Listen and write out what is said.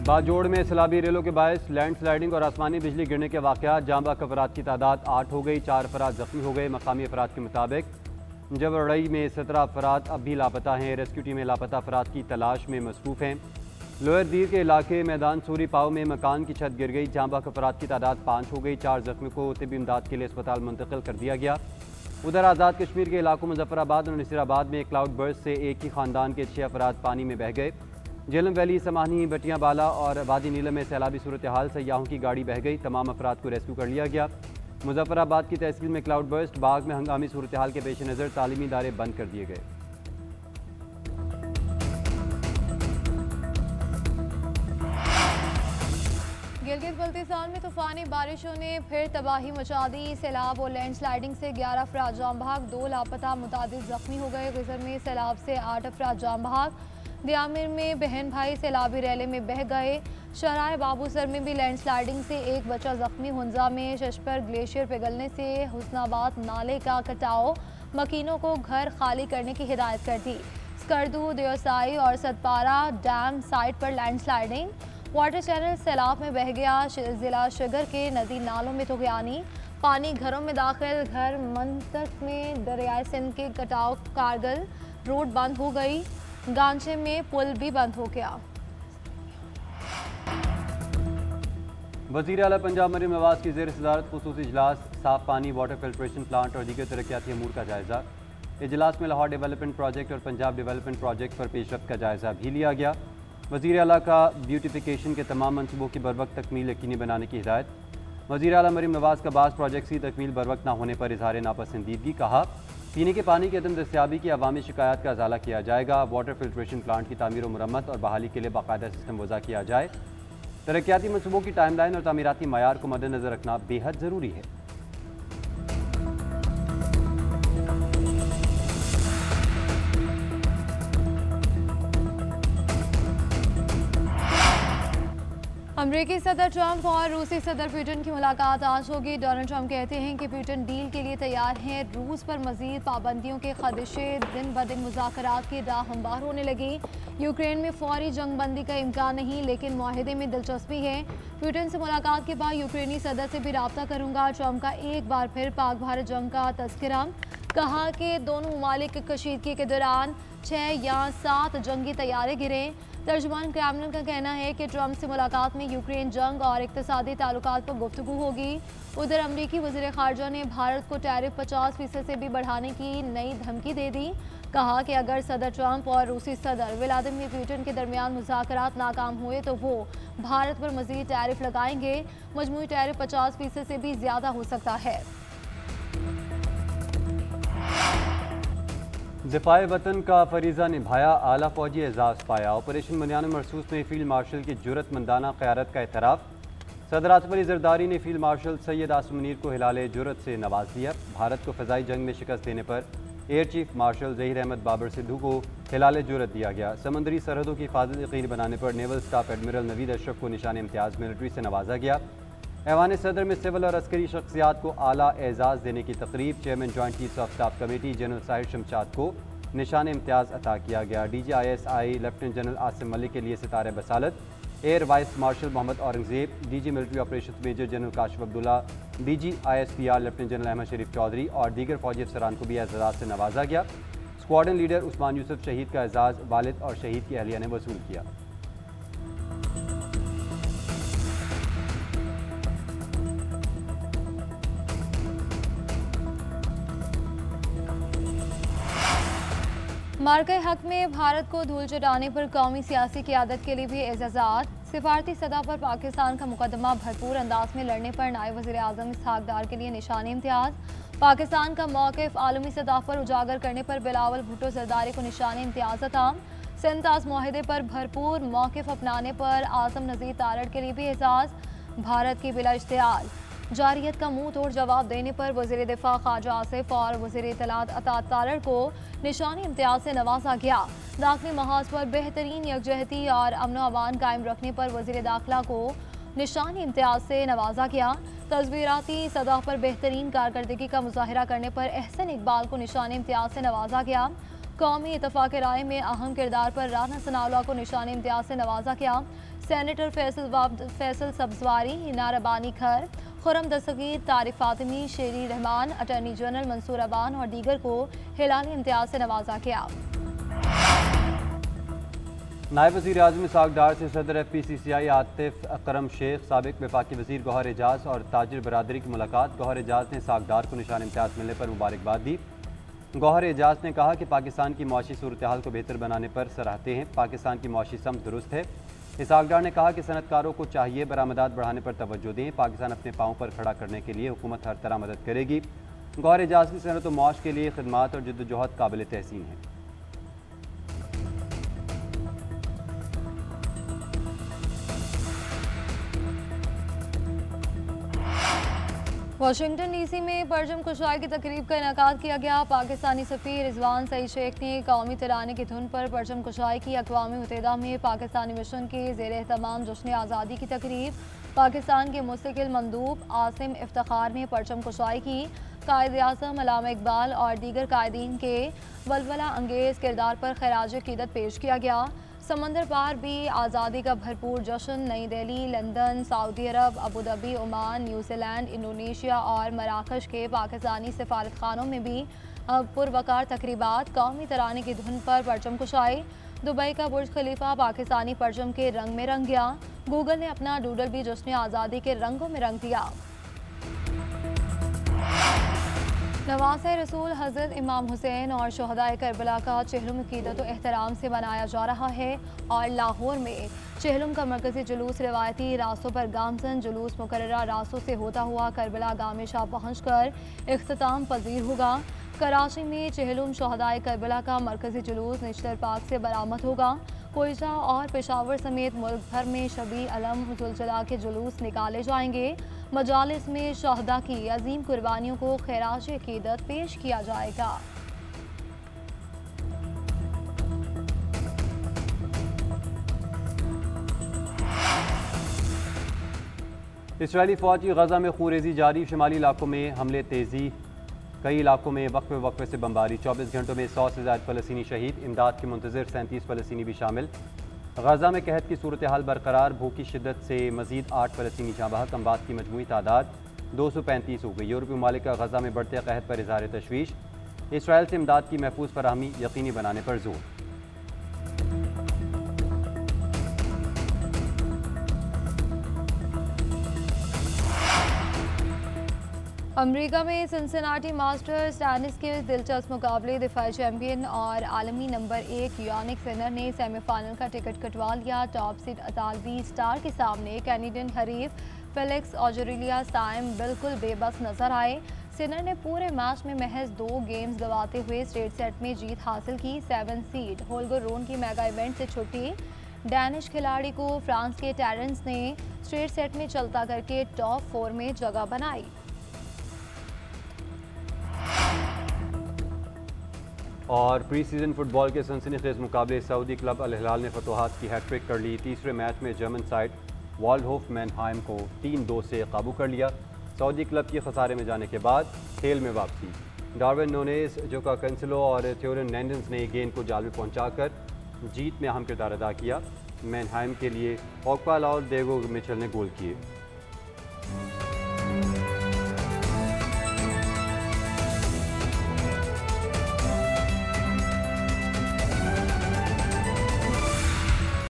बाजोड़ में सैलाबी रेलों के बायस लैंड स्लाइडिंग और आसमानी बिजली गिरने के वाक़यात। जांबाक अफराद की तादाद 8 हो गई, 4 अफराद जख्मी हो गए। मकामी अफराद के मुताबिक जबरड़ई में 17 अफराद अब भी लापता हैं। रेस्क्यू टीमें लापता अफराद की तलाश में मसरूफ़ हैं। लोअर दीर के इलाके मैदान सूरी पाव में मकान की छत गिर गई। जांबाक अफराद की तादाद 5 हो गई, 4 जख्मी को तिब्बी इमदाद के लिए अस्पताल मुंतकिल कर दिया गया। उधर आज़ाद कश्मीर के इलाकों मुजफ्फराबाद और नसीराबाद में क्लाउड बर्स्ट से एक ही खानदान के 6 अफराद पानी में बह गए। झेलम वैली, समानी, बटियां बाला और वादी नीलम में सैलाबी सूरत हाल, सयाहों की गाड़ी बह गई। तमाम अफराद को रेस्क्यू कर लिया गया। मुजफ्फराबाद की तहसील में क्लाउड बर्स्ट, बाग में हंगामी सूरत हाल के पेश नज़र तालीमी इदारे बंद कर दिए गए। गिलगित बल्तिस्तान में तूफानी बारिशों ने फिर तबाही मचा दी। सैलाब और लैंड स्लाइडिंग से 11 अफराद जाम बहक, 2 लापता, मुतादिद जख्मी हो गए। गुजर में सैलाब से 8 अफराद जाम बहक। दियामिर में बहन भाई सैलाबी रैले में बह गए। शराय बाबूसर में भी लैंड स्लाइडिंग से एक बच्चा जख्मी। हुंजा में शशपर ग्लेशियर पिघलने से हुस्नाबाद नाले का कटाव, मकीनों को घर खाली करने की हिदायत कर दी। स्कर्दू, देवसाई और सतपारा डैम साइट पर लैंड स्लाइडिंग। वाटर चैनल सैलाब में बह गया। जिला शुगर के नदी नालों में तुगयानी, पानी घरों में दाखिल। घर मंतक में दरियाए सिंध के कटाव कारगिल, रोड बंद हो गई। गांचे में पुल भी बंद हो गया। वज़ीर आला पंजाब मरीम नवाज की ज़ेर सदारत खुसूसी इजलास, साफ पानी, वाटर फिल्ट्रेशन प्लांट और दीगर तरक्याती अमूर का जायजा। इजलास में लाहौर डेवलपमेंट प्रोजेक्ट और पंजाब डेवलपमेंट प्रोजेक्ट पर पेशरफ्त का जायजा भी लिया गया। वज़ीर आला का ब्यूटिफिकेशन के तमाम मनसूबों की बरवक्त तकमील यकीनी बनाने की हिदायत। वज़ीर आला मरीम नवाज का बास प्रोजेक्ट्स की तकमील बरवक्त न होने पर इजहार नापसंदीदगी। कहा, पीने के पानी की अदम दस्तियाबी की अवामी शिकायत का अजाला किया जाएगा। वाटर फिल्ट्रेशन प्लांट की तामीर व मुरम्मत और बहाली के लिए बाकायदा सिस्टम वज़ा किया जाए। तरक्याती मनसूबों की टाइमलाइन और तामीराती मयार को मद्देनज़र रखना बेहद ज़रूरी है। अमरीकी सदर ट्रंप और रूसी सदर पुतिन की मुलाकात आज होगी। डोनाल्ड ट्रंप कहते हैं कि पुतिन डील के लिए तैयार हैं। रूस पर मजीद पाबंदियों के खदशे दिन ब दिन मुज़ाकरात की राह हमवार होने लगी। यूक्रेन में फौरी जंग बंदी का इम्कान नहीं, लेकिन मुआहदे में दिलचस्पी है। पुतिन से मुलाकात के बाद यूक्रेनी सदर से भी रब्ता करूंगा। ट्रंप का एक बार फिर पाक भारत जंग का तस्करा। कहा कि दोनों ममालिक की कशीदगी के दौरान 6 या 7 जंगी तैयारे गिरे। तर्जुमान क्रेमलिन का कहना है कि ट्रंप से मुलाकात में यूक्रेन जंग और इक्तिसादी ताल्लुकात पर गुफ्तगू होगी। उधर अमरीकी वज़ीर ख़ारजा ने भारत को टैरिफ 50% से भी बढ़ाने की नई धमकी दे दी। कहा कि अगर सदर ट्रंप और रूसी सदर व्लादिमीर पुतिन के दरमियान मुज़ाकरात नाकाम हुए तो वो भारत पर मज़ीद टैरिफ लगाएंगे। मजमूई टैरिफ 50% से भी ज़्यादा हो सकता है। दिफाए वतन का फरीज़ा निभाया, आला फौजी एजाज़ पाया। ऑपरेशन बनियान मरसूस में फील्ड मार्शल की जुर्रतमंदाना क़यादत का एतराफ़। सदर आसिफ अली ज़रदारी ने फील्ड मार्शल सैयद आसिम मुनीर को हिलाले जुर्रत से नवाज दिया। भारत को फ़ज़ाई जंग में शिकस्त देने पर air chief marshal Zaheer Ahmed Babar Sidhu को हिलाले जुर्रत दिया गया। समंदरी सरहदों की हिफाजत यकीनी बनाने पर naval staff admiral Naveed Ashraf को निशान इम्तियाज़ मिलिट्री से नवाजा गया। ऐवान सदर में सिविल और अस्करी शख्सियात को आला एजाज़ देने की तकरीब। Chairman joint chief of staff committee general Sahir Shamshad को निशान इम्तियाज़ अता किया गया। DGISI lieutenant general Asim Malik के लिए सितारे बसालत। Air vice marshal Mohammad Aurangzeb, DG military operation major general Kashif Abdullah, DG ISPR lieutenant general Ahmed Sharif Chaudhry और दीगर फौजी अफसरान को भी एजाज़ से नवाजा गया। स्क्वाड्रन लीडर उस्मान यूसुफ शहीद का एजाज़ वालिद और शहीद की अहलिया ने वसूल किया। मार्के हक में भारत को धूल चटाने पर कौमी सियासी क़यादत के लिए भी एजाज़ात। सिफारती सतह पर पाकिस्तान का मुकदमा भरपूर अंदाज में लड़ने पर नायब वज़ीर आज़म इसहाक डार के लिए निशान इम्तियाज़। पाकिस्तान का मौक़िफ़ आलमी सतह पर उजागर करने पर बिलावल भुट्टो ज़रदारी को निशान इम्तियाज़ अता। सिंतास मुआहदे पर भरपूर मौक़िफ़ अपनाने पर आज़म नज़ीर तारड़ के लिए भी एजाज़। भारत की बिला इश्तियाल जारियत का मुंह तोड़ जवाब देने पर वज़ीर दिफा ख्वाजा आसिफ और वज़ीर इत्तलात अता तारड़ को निशानी इम्तियाज़ से नवाजा गया। दाखिली महाज पर बेहतरीन यकजहती और अमन अमान कायम रखने पर वज़ीर दाखिला को निशानी इम्तियाज़ से नवाजा गया। तस्वीराती सतह पर बेहतरीन कारकर्दगी का मुजाहरा करने पर एहसन इकबाल को निशानी इम्तियाज़ से नवाजा गया। कौमी इत्तफ़ाक़ राय में अहम किरदार पर राना सनाउल्लाह को निशान इम्तियाज़ से नवाजा गया। सेनेटर फैसल सब्जवारी, हिना रबानी खर, खुरम दस्तगीर, तारिक फातिमी, शेरी रहमान, अटॉर्नी जनरल मंसूर अबान और दीगर को हिलाल इम्तियाज से नवाजा गया। नायब वज़ीर आज़म इसाक डार से सदर FPCCI आतिफ अकरम शेख, साबिक वफाकी वज़ीर गौहर एजाज और ताजिर बरादरी की मुलाकात। गौहर एजाज ने इसाक डार को निशान इम्तियाज मिलने पर मुबारकबाद दी। गौहर एजाज ने कहा कि पाकिस्तान की मुआशी सूरत हाल को बेहतर बनाने पर सराहते हैं। पाकिस्तान की मुआशी समत दुरुस्त है। इसाक डार ने कहा कि सनतकारों को चाहिए बरामदात बढ़ाने पर तवज्जो दें। पाकिस्तान अपने पाँव पर खड़ा करने के लिए हुकूमत हर तरह मदद करेगी। गौहर एजाज की सनत व मौश के लिए खिदमात और जद्दोजहद काबिल तहसीन है। वाशिंगटन DC में परचम कुशाई की तकरीब का इनेकाद किया गया। पाकिस्तानी सफ़ीर रिजवान सईद शेख ने कौमी तराने की धुन पर परचम कुशाई की। अक़वाम मुत्तहिदा में पाकिस्तानी मिशन के ज़ेर एहतमाम जश्न आज़ादी की तकरीब। पाकिस्तान के मुस्तकिल मंदूब आसिम इफ्तिखार ने परचम कुशाई की। कायद आज़म अल्लामा इकबाल और दीगर कायदीन के वलवला अंगेज़ किरदार पर खराज अक़ीदत पेश किया गया। समंदर पार भी आज़ादी का भरपूर जश्न। New Delhi, London, Saudi Arab, Abu Dhabi, Oman, New Zealand, Indonesia और मराकश के पाकिस्तानी सफारत खानों में भी पुरवकार तकरीबात। कौमी तराने की धुन पर परचम कुशाई। दुबई का बुर्ज खलीफा पाकिस्तानी परचम के रंग में रंग गया। गूगल ने अपना डूडल भी जश्न आज़ादी के रंगों में रंग दिया। नवाज़ रसूल हज़रत इमाम हुसैन और शहदाए करबला का चहलुम अक़ीदत व एहतराम से मनाया जा रहा है और लाहौर में चहलुम का मरकज़ी जुलूस रवायती रास्तों पर गामजन जुलूस मुकर्ररा रास्तों से होता हुआ करबला गाम शाह पहुँच कर इख्तिताम पजीर होगा। कराची में चहलुम शहदाए करबला का मरकज़ी जुलूस निश्तर पार्क से बरामद होगा। कोयटा और पेशावर समेत मुल्क भर में शबी अलम जुलजला के जुलूस निकाले जाएंगे। मजालिस में शहदा की अजीम कुर्बानियों को खैराज अक़ीदत पेश किया जाएगा। इसराइली फ़ौज की गजा में खूनरेज़ी जारी। शुमाली इलाकों में हमले तेज़ी। कई इलाकों में वक्फे वक्फे से बमबारी। 24 घंटों में 100 से ज़्यादा फ़लस्तीनी शहीद। इमदाद के मुंतज़िर 37 फ़लस्तीनी भी शामिल। गजा में कहत की सूरत हाल बरकरार। भूख की शिद्दत से मज़ीद 8 फ़लस्तीनी जाँ बहक। अमवात की मजमूई तादाद 235 हो गई। यूरोपीय ममालिक का गजा में बढ़ते कहत पर इज़हार तशवीश। इसराइल से इमदाद की महफूज फराहमी यकीनी बनाने पर जोर। अमेरिका में सिनसिनाटी मास्टर्स टेनिस के दिलचस्प मुकाबले। दिफाई चैंपियन और आलमी नंबर 1 यानिक सिनर ने सेमीफाइनल का टिकट कटवा लिया। टॉप सीड इतालवी स्टार के सामने कैनेडियन हरीफ फेलिक्स ऑजरेलियासाइम बिल्कुल बेबस नजर आए। सिनर ने पूरे मैच में महज 2 गेम्स गंवाते हुए स्ट्रेट सेट में जीत हासिल की। 7 सीड होल्गर रोन की मेगा इवेंट से छुट्टी। डैनिश खिलाड़ी को फ्रांस के टेरेंस ने स्ट्रेट सेट में चलता करके टॉप 4 में जगह बनाई। और प्री सीजन फुटबॉल के सनसनीखेज मुकाबले सऊदी क्लब अल हिलाल ने फतोहात की हैट्रिक कर ली। तीसरे मैच में जर्मन साइड वाल्डहोफ मैनहाइम को 3-2 से काबू कर लिया। सऊदी क्लब की खसारे में जाने के बाद खेल में वापसी। डार्विन नूनेस, जोका कैंसेलो और थियोरन लैंडेंस ने गेंद को जाल में पहुंचाकर जीत में अहम किरदार अदा किया। मैनहाइम के लिए ओकपाल और डेगो मिचेल ने गोल किए।